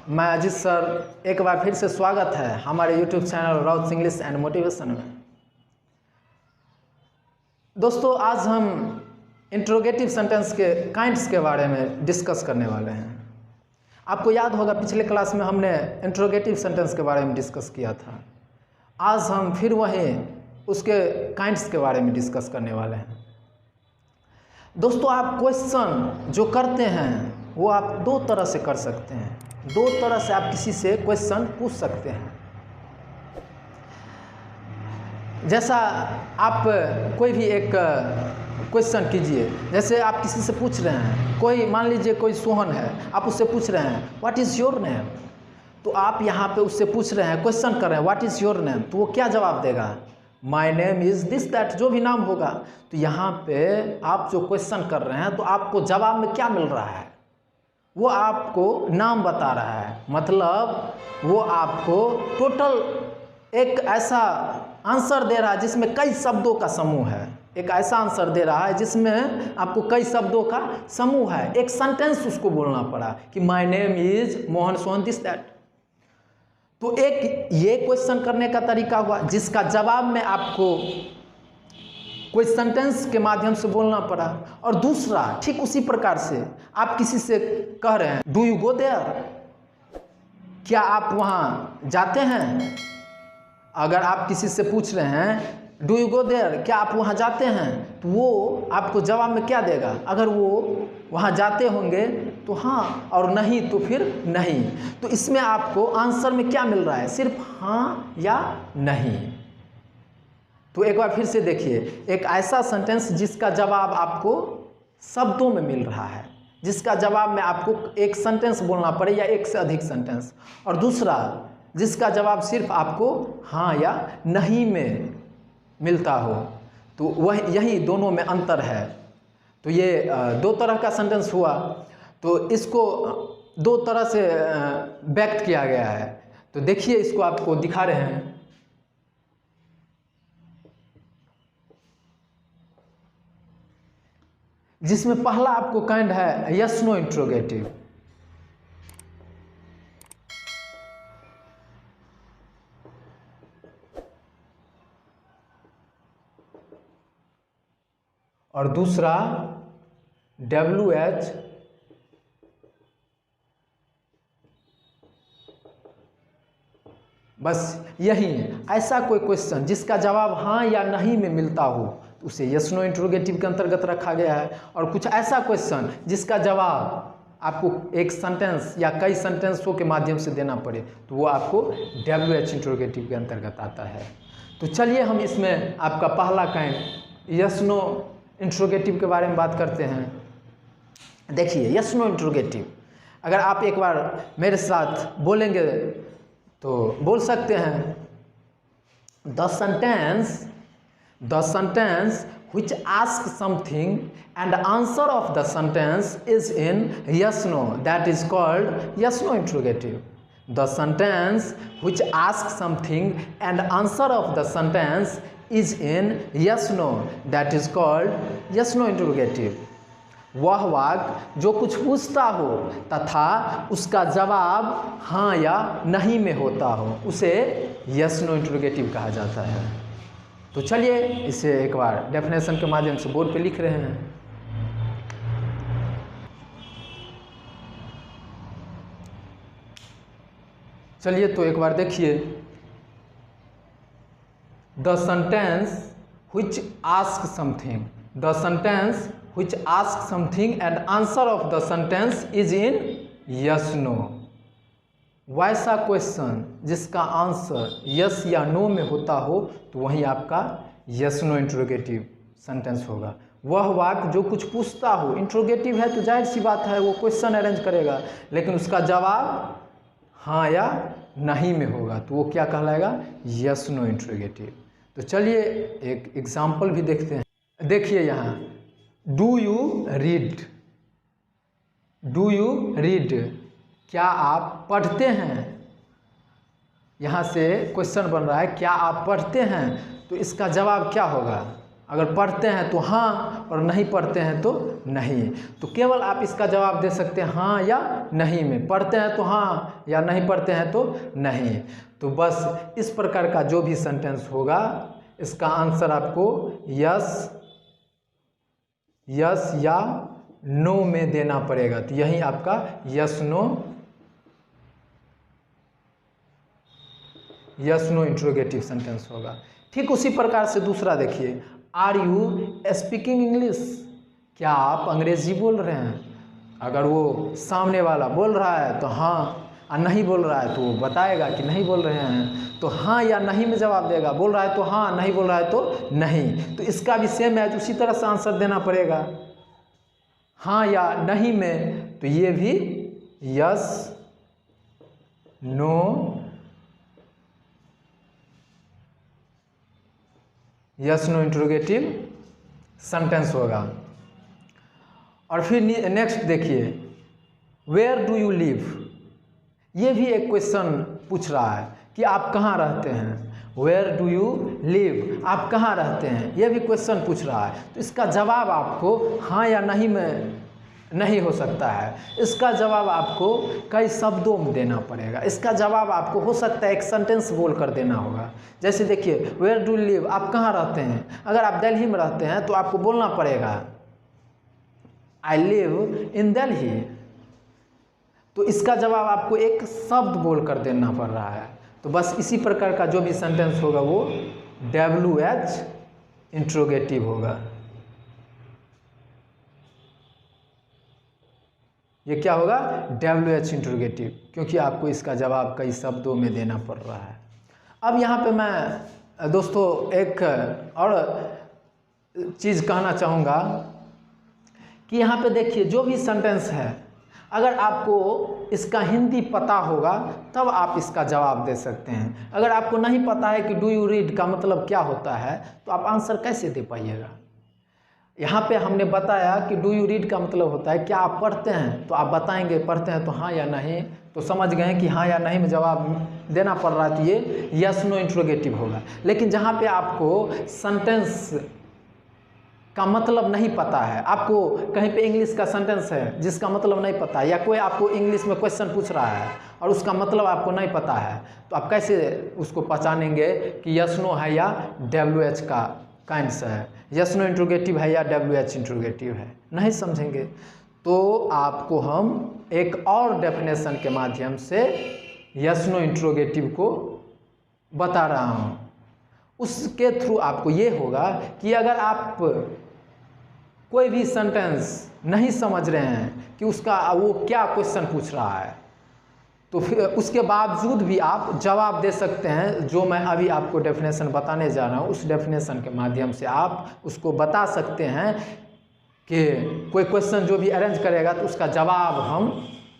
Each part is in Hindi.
मैं अजीत सर, एक बार फिर से स्वागत है हमारे YouTube channel Raut English and motivation में। दोस्तों, आज हम इंट्रोगेटिव सेंटेंस के काइंड्स के बारे में डिस्कस करने वाले हैं। आपको याद होगा पिछले क्लास में हमने इंट्रोगेटिव सेंटेंस के बारे में डिस्कस किया था। आज हम फिर वहीं उसके काइंड्स के बारे में डिस्कस करने वाले हैं। दोस्तों, आप क्वेश्चन जो करते हैं वो आप दो तरह से कर सकते हैं। दो तरह से आप किसी से क्वेश्चन पूछ सकते हैं। जैसा आप कोई भी एक क्वेश्चन कीजिए, जैसे आप किसी से पूछ रहे हैं, कोई मान लीजिए कोई सोहन है, आप उससे पूछ रहे हैं व्हाट इज़ योर नेम। तो आप यहाँ पे उससे पूछ रहे हैं, क्वेश्चन कर रहे हैं व्हाट इज़ योर नेम। तो वो क्या जवाब देगा? My name is this that, जो भी नाम होगा। तो यहाँ पे आप जो क्वेश्चन कर रहे हैं तो आपको जवाब में क्या मिल रहा है? वो आपको नाम बता रहा है। मतलब वो आपको टोटल एक ऐसा आंसर दे रहा है जिसमें कई शब्दों का समूह है। एक ऐसा आंसर दे रहा है जिसमें आपको कई शब्दों का समूह है। एक सेंटेंस उसको बोलना पड़ा कि my name is Mohan Sohan this that. तो एक ये क्वेश्चन करने का तरीका हुआ जिसका जवाब में आपको कोई सेंटेंस के माध्यम से बोलना पड़ा। और दूसरा ठीक उसी प्रकार से आप किसी से कह रहे हैं डू यू गो देयर, क्या आप वहाँ जाते हैं? अगर आप किसी से पूछ रहे हैं डू यू गो देयर, क्या आप वहाँ जाते हैं, तो वो आपको जवाब में क्या देगा? अगर वो वहाँ जाते होंगे तो हाँ, और नहीं तो फिर नहीं। तो इसमें आपको आंसर में क्या मिल रहा है? सिर्फ हाँ या नहीं। तो एक बार फिर से देखिए, एक ऐसा सेंटेंस जिसका जवाब आपको शब्दों में मिल रहा है, जिसका जवाब में आपको एक सेंटेंस बोलना पड़े या एक से अधिक सेंटेंस, और दूसरा जिसका जवाब सिर्फ आपको हाँ या नहीं में मिलता हो। तो वह यही दोनों में अंतर है। तो ये दो तरह का सेंटेंस हुआ। तो इसको दो तरह से व्यक्त किया गया है। तो देखिए, इसको आपको दिखा रहे हैं। जिसमें पहला आपको काइंड है यस नो इंट्रोगेटिव। और दूसरा WH बस यही है। ऐसा कोई क्वेश्चन जिसका जवाब हाँ या नहीं में मिलता हो तो उसे यस नो इंट्रोगेटिव के अंतर्गत रखा गया है। और कुछ ऐसा क्वेश्चन जिसका जवाब आपको एक सेंटेंस या कई सेंटेंसों के माध्यम से देना पड़े तो वो आपको WH इंट्रोगेटिव के अंतर्गत आता है। तो चलिए हम इसमें आपका पहला काइंड यस नो इंट्रोगेटिव के बारे में बात करते हैं। देखिए, यस नो इंट्रोगेटिव अगर आप एक बार मेरे साथ बोलेंगे तो बोल सकते हैं the sentence which asks something and the answer of the sentence is in yes no, that is called yes no interrogative. The sentence which asks something and the answer of the sentence is in yes no, that is called yes no interrogative. वह वाक्य जो कुछ पूछता हो तथा उसका जवाब हाँ या नहीं में होता हो उसे यस नो इंट्रोगेटिव कहा जाता है। तो चलिए इसे एक बार डेफिनेशन के माध्यम से बोर्ड पे लिख रहे हैं। चलिए तो एक बार देखिए, the sentence which ask something, the sentence which asks something and answer of the sentence is in yes no। वैसा क्वेश्चन जिसका आंसर यस या नो में होता हो तो वही आपका यस नो इंट्रोगेटिव सेंटेंस होगा। वह वाक्य जो कुछ पूछता हो, इंट्रोगेटिव है तो जाहिर सी बात है वो क्वेश्चन अरेंज करेगा, लेकिन उसका जवाब हाँ या नहीं में होगा तो वो क्या कहलाएगा? Yes no interrogative. तो चलिए एक एग्जाम्पल भी देखते हैं। देखिए यहाँ do you read, do you read, क्या आप पढ़ते हैं? यहाँ से क्वेश्चन बन रहा है क्या आप पढ़ते हैं? तो इसका जवाब क्या होगा? अगर पढ़ते हैं तो हाँ और नहीं पढ़ते हैं तो नहीं। तो केवल आप इसका जवाब दे सकते हैं हाँ या नहीं में। पढ़ते हैं तो हाँ या नहीं पढ़ते हैं तो नहीं। तो बस इस प्रकार का जो भी सेंटेंस होगा इसका आंसर आपको यस या नो में देना पड़ेगा। तो यही आपका यस नो इंट्रोगेटिव सेंटेंस होगा। ठीक उसी प्रकार से दूसरा देखिए, आर यू स्पीकिंग इंग्लिश, क्या आप अंग्रेजी बोल रहे हैं। अगर वो सामने वाला बोल रहा है तो हाँ, और नहीं बोल रहा है तो वो बताएगा कि नहीं बोल रहे हैं, तो हाँ या नहीं में जवाब देगा। बोल रहा है तो हाँ, नहीं बोल रहा है तो नहीं। तो इसका भी सेम है, उसी तरह से आंसर देना पड़ेगा हाँ या नहीं में। तो ये भी यस नो इंट्रोगेटिव सेंटेंस होगा। और फिर नेक्स्ट देखिए, वेयर डू यू लिव, ये भी एक क्वेश्चन पूछ रहा है कि आप कहाँ रहते हैं। वेयर डू यू लिव, आप कहाँ रहते हैं, ये भी क्वेश्चन पूछ रहा है। तो इसका जवाब आपको हाँ या नहीं में नहीं हो सकता है। इसका जवाब आपको कई शब्दों में देना पड़ेगा। इसका जवाब आपको हो सकता है एक सेंटेंस बोल कर देना होगा। जैसे देखिए, वेयर डू यू लिव, आप कहाँ रहते हैं। अगर आप दिल्ली में रहते हैं तो आपको बोलना पड़ेगा आई लिव इन दिल्ली। तो इसका जवाब आपको एक शब्द बोल कर देना पड़ रहा है। तो बस इसी प्रकार का जो भी सेंटेंस होगा वो WH इंट्रोगेटिव होगा। ये क्या होगा, WH इंट्रोगेटिव, क्योंकि आपको इसका जवाब कई शब्दों में देना पड़ रहा है। अब यहाँ पे मैं दोस्तों एक और चीज़ कहना चाहूँगा कि यहाँ पे देखिए, जो भी सेंटेंस है अगर आपको इसका हिंदी पता होगा तब आप इसका जवाब दे सकते हैं। अगर आपको नहीं पता है कि डू यू रीड का मतलब क्या होता है तो आप आंसर कैसे दे पाइएगा। यहाँ पे हमने बताया कि डू यू रीड का मतलब होता है क्या आप पढ़ते हैं, तो आप बताएंगे पढ़ते हैं तो हाँ या नहीं, तो समझ गए कि हाँ या नहीं में जवाब देना पड़ रहा है, तो ये यस नो इंट्रोगेटिव होगा। लेकिन जहाँ पे आपको सेंटेंस का मतलब नहीं पता है, आपको कहीं पे इंग्लिश का सेंटेंस है जिसका मतलब नहीं पता है, या कोई आपको इंग्लिश में क्वेश्चन पूछ रहा है और उसका मतलब आपको नहीं पता है, तो आप कैसे उसको पहचानेंगे कि यस नो है या WH का काइंड है, यस नो इंट्रोगेटिव है या WH इंट्रोगेटिव है, नहीं समझेंगे। तो आपको हम एक और डेफिनेशन के माध्यम से यस नो इंट्रोगेटिव को बता रहा हूँ। उसके थ्रू आपको ये होगा कि अगर आप कोई भी सेंटेंस नहीं समझ रहे हैं कि उसका वो क्या क्वेश्चन पूछ रहा है, तो फिर उसके बावजूद भी आप जवाब दे सकते हैं। जो मैं अभी आपको डेफिनेशन बताने जा रहा हूँ उस डेफिनेशन के माध्यम से आप उसको बता सकते हैं कि कोई क्वेश्चन जो भी अरेंज करेगा तो उसका जवाब हम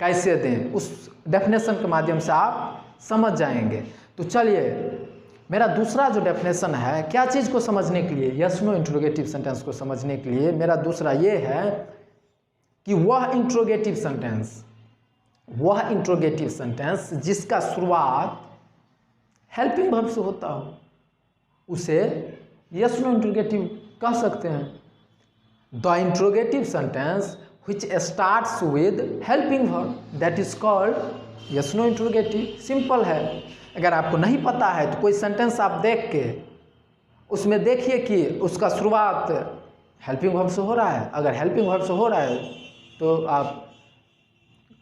कैसे दें। उस डेफिनेशन के माध्यम से आप समझ जाएंगे। तो चलिए, मेरा दूसरा जो डेफिनेशन है, क्या चीज़ को समझने के लिए, यस नो इंट्रोगेटिव सेंटेंस को समझने के लिए मेरा दूसरा ये है कि वह इंट्रोगेटिव सेंटेंस जिसका शुरुआत हेल्पिंग वर्ब से होता हो उसे यस नो इंट्रोगेटिव कह सकते हैं। The interrogative sentence which starts with helping verb that is called yes no interrogative. Simple है। अगर आपको नहीं पता है तो कोई सेंटेंस आप देख के उसमें देखिए कि उसका शुरुआत हेल्पिंग वर्ब से हो रहा है। अगर हेल्पिंग वर्ब से हो रहा है तो आप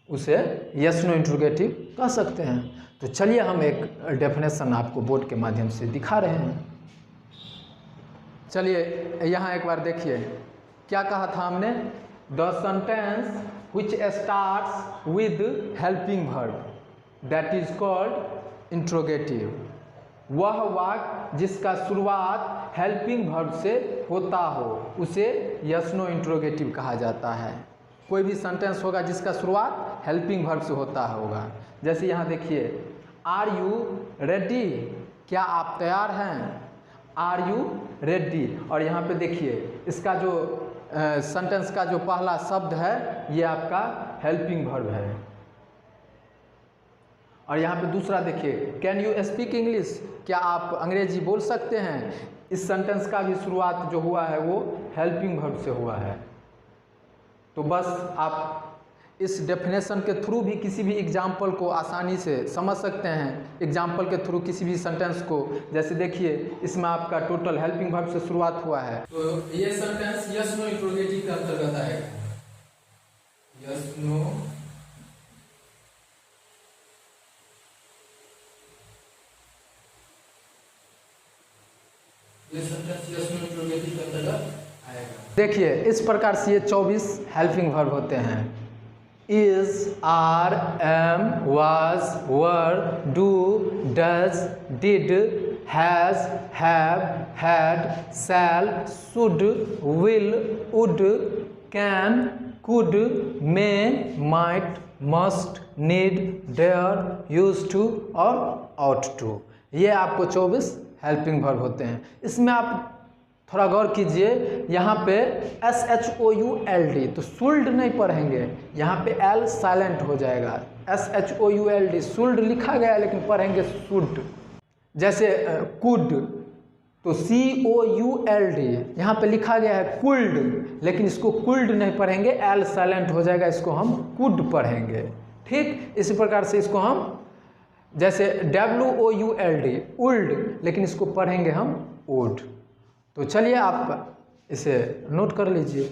उसे यस नो इंट्रोगेटिव कह सकते हैं। तो चलिए हम एक डेफिनेशन आपको बोर्ड के माध्यम से दिखा रहे हैं। चलिए यहाँ एक बार देखिए, क्या कहा था हमने, the sentence which starts with helping verb that is called interrogative. वह वाक्य जिसका शुरुआत हेल्पिंग वर्ब से होता हो उसे यस नो इंट्रोगेटिव कहा जाता है। कोई भी सेंटेंस होगा जिसका शुरुआत हेल्पिंग वर्ब से होता होगा। जैसे यहाँ देखिए, आर यू रेडी, क्या आप तैयार हैं, आर यू रेडी। और यहाँ पे देखिए इसका जो सेंटेंस का जो पहला शब्द है ये आपका हेल्पिंग वर्ब है। और यहाँ पे दूसरा देखिए, कैन यू स्पीक इंग्लिश, क्या आप अंग्रेजी बोल सकते हैं। इस सेंटेंस का भी शुरुआत जो हुआ है वो हेल्पिंग वर्ब से हुआ है। तो बस आप इस डेफिनेशन के थ्रू भी किसी भी एग्जाम्पल को आसानी से समझ सकते हैं, एग्जाम्पल के थ्रू किसी भी सेंटेंस को। जैसे देखिए इसमें आपका टोटल हेल्पिंग वर्ब से शुरुआत हुआ है, तो ये सेंटेंस यस नो इंट्रोगेटिव के अंतर्गत आएगा। यस नो ये सेंटेंस यस नो इंट्रोगेटिव के अंतर्गत आएगा। देखिए इस प्रकार से ये 24 हेल्पिंग वर्ब होते हैं। is, are, am, was, were, do, does, did, has, have, had, shall, should, will, would, can, could, may, might, must, need, dare, used to और ought to। ये आपको 24 हेल्पिंग वर्ब होते हैं। इसमें आप थोड़ा गौर कीजिए, यहाँ पे SHOULD, तो शुल्ड नहीं पढ़ेंगे, यहाँ पे L साइलेंट हो जाएगा। SHOULD शुल्ड लिखा गया है लेकिन पढ़ेंगे शुड। जैसे कुड, तो COULD यहाँ पे लिखा गया है कुल्ड, लेकिन इसको कुल्ड नहीं पढ़ेंगे, L साइलेंट हो जाएगा, इसको हम कुड पढ़ेंगे। ठीक इसी प्रकार से इसको हम जैसे WOULD उल्ड, लेकिन इसको पढ़ेंगे हम वुड। तो चलिए आप इसे नोट कर लीजिए।